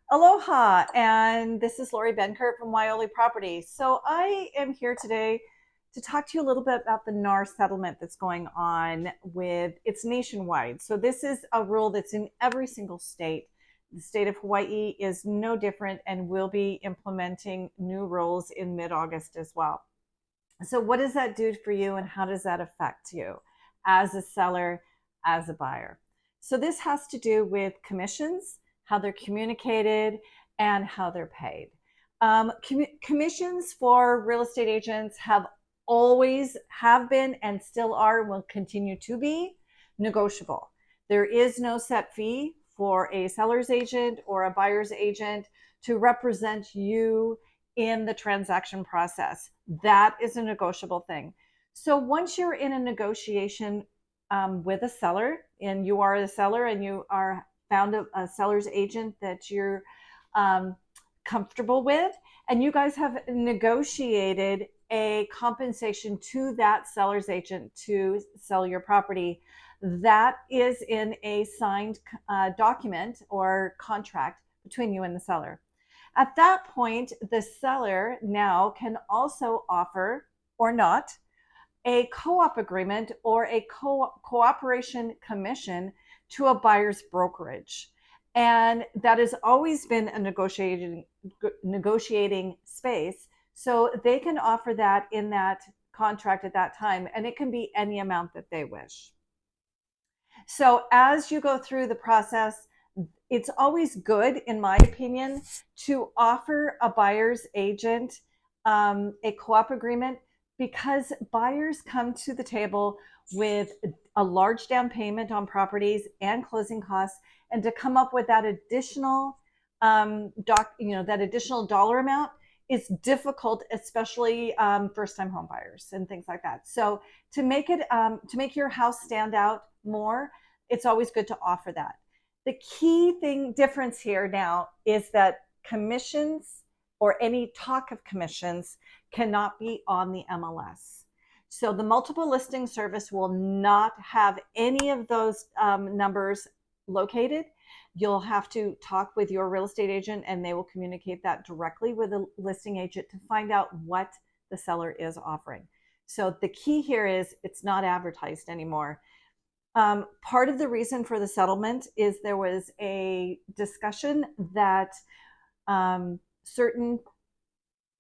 Aloha, and this is Lori Benkert from Wai'oli Properties. So I am here today to talk to you a little bit about the NAR settlement that's going on it's nationwide. So this is a rule that's in every single state. The state of Hawaii is no different and will be implementing new rules in mid-August as well. So what does that do for you and how does that affect you as a seller, as a buyer? So this has to do with commissions, how they're communicated, and how they're paid. Commissions for real estate agents have been and still are, will continue to be negotiable. There is no set fee for a seller's agent or a buyer's agent to represent you in the transaction process. That is a negotiable thing. So once you're in a negotiation with a seller, and you are a seller and you are found a seller's agent that you're comfortable with, and you guys have negotiated a compensation to that seller's agent to sell your property, that is in a signed document or contract between you and the seller. At that point, the seller now can also offer or not a co-op agreement or a cooperation commission to a buyer's brokerage. And that has always been a negotiating space. So they can offer that in that contract at that time, and it can be any amount that they wish. So as you go through the process, it's always good, in my opinion, to offer a buyer's agent a co-op agreement, because buyers come to the table with a large down payment on properties and closing costs, and to come up with that additional that additional dollar amount is difficult, especially first-time home buyers and things like that. So to make your house stand out more, it's always good to offer that. The key difference here now is that commissions or any talk of commissions cannot be on the MLS. So the multiple listing service will not have any of those numbers located. You'll have to talk with your real estate agent, and they will communicate that directly with the listing agent to find out what the seller is offering. So the key here is it's not advertised anymore. Part of the reason for the settlement is there was a discussion that certain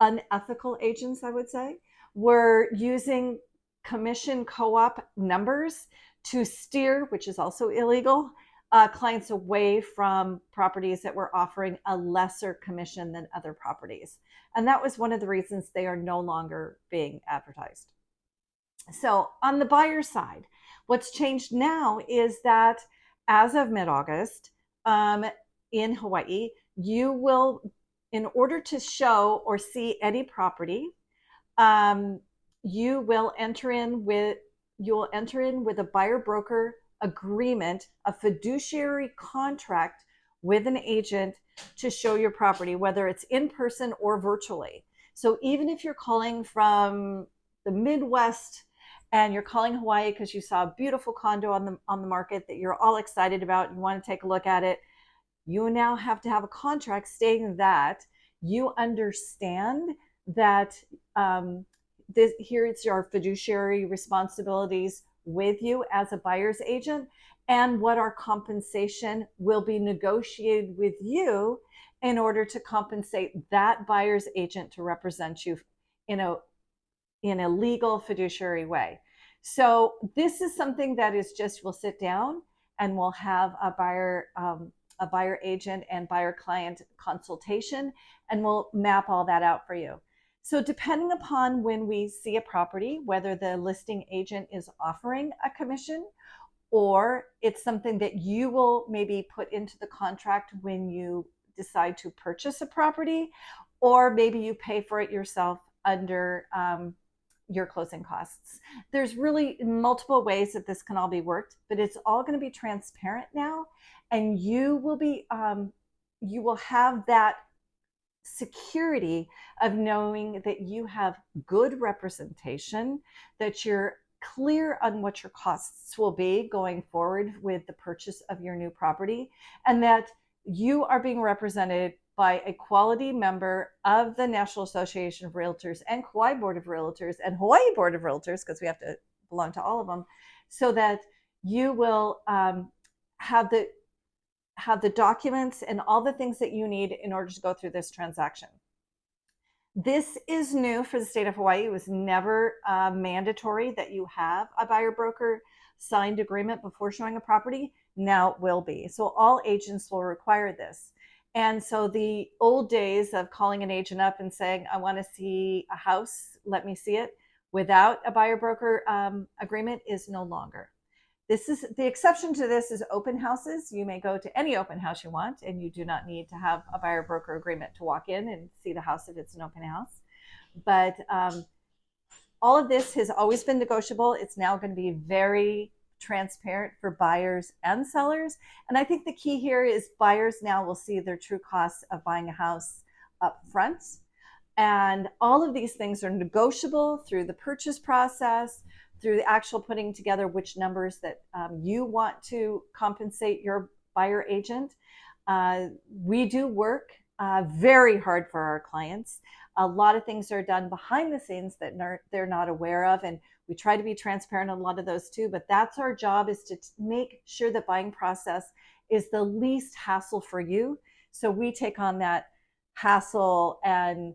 unethical agents, I would say, were using commission co-op numbers to steer, which is also illegal, clients away from properties that were offering a lesser commission than other properties. And that was one of the reasons they are no longer being advertised. So on the buyer side, what's changed now is that as of mid-August, in Hawaii, you will, in order to show or see any property, you will enter in with a buyer broker agreement, a fiduciary contract with an agent to show your property, whether it's in person or virtually. So even if you're calling from the Midwest and you're calling Hawaii because you saw a beautiful condo on the market that you're all excited about, you want to take a look at it, you now have to have a contract stating that you understand that here it's your fiduciary responsibilities with you as a buyer's agent, and what our compensation will be negotiated with you in order to compensate that buyer's agent to represent you in a legal fiduciary way. So this is something that is just, we'll sit down and we'll have a buyer agent and buyer client consultation, and we'll map all that out for you. So depending upon when we see a property, whether the listing agent is offering a commission or it's something that you will maybe put into the contract when you decide to purchase a property, or maybe you pay for it yourself under your closing costs. There's really multiple ways that this can all be worked, but it's all going to be transparent now, and you will have that security of knowing that you have good representation, that you're clear on what your costs will be going forward with the purchase of your new property, and that you are being represented by a quality member of the National Association of Realtors and Kauai Board of Realtors and Hawaii Board of Realtors, because we have to belong to all of them, so that you will have the documents and all the things that you need in order to go through this transaction. This is new for the state of Hawaii. It was never mandatory that you have a buyer broker signed agreement before showing a property. Now it will be. So all agents will require this. And so the old days of calling an agent up and saying, I want to see a house, let me see it, without a buyer broker agreement is no longer. This is the exception to this is open houses. You may go to any open house you want, and you do not need to have a buyer broker agreement to walk in and see the house if it's an open house. But all of this has always been negotiable. It's now going to be very transparent for buyers and sellers. And I think the key here is buyers now will see their true costs of buying a house up front. And all of these things are negotiable through the purchase process, through the actual putting together which numbers that you want to compensate your buyer agent. We do work very hard for our clients. A lot of things are done behind the scenes that they're not aware of, and we try to be transparent on a lot of those too, but that's our job, is to make sure the buying process is the least hassle for you. So we take on that hassle and,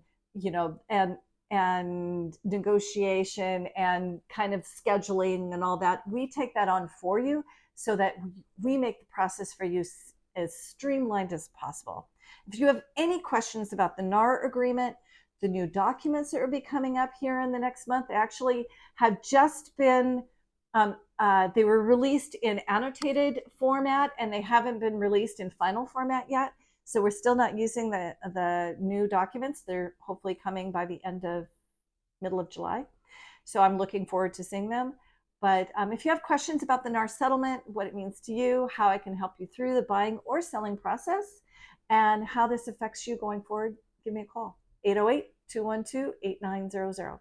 and negotiation and kind of scheduling and all that. We take that on for you so that we make the process for you as streamlined as possible. If you have any questions about the NAR agreement, the new documents that will be coming up here in the next month actually have just been, they were released in annotated format, and they haven't been released in final format yet. So we're still not using the new documents. They're hopefully coming by the middle of July. So I'm looking forward to seeing them. But if you have questions about the NAR settlement, what it means to you, how I can help you through the buying or selling process, and how this affects you going forward, give me a call. 808-212-8900.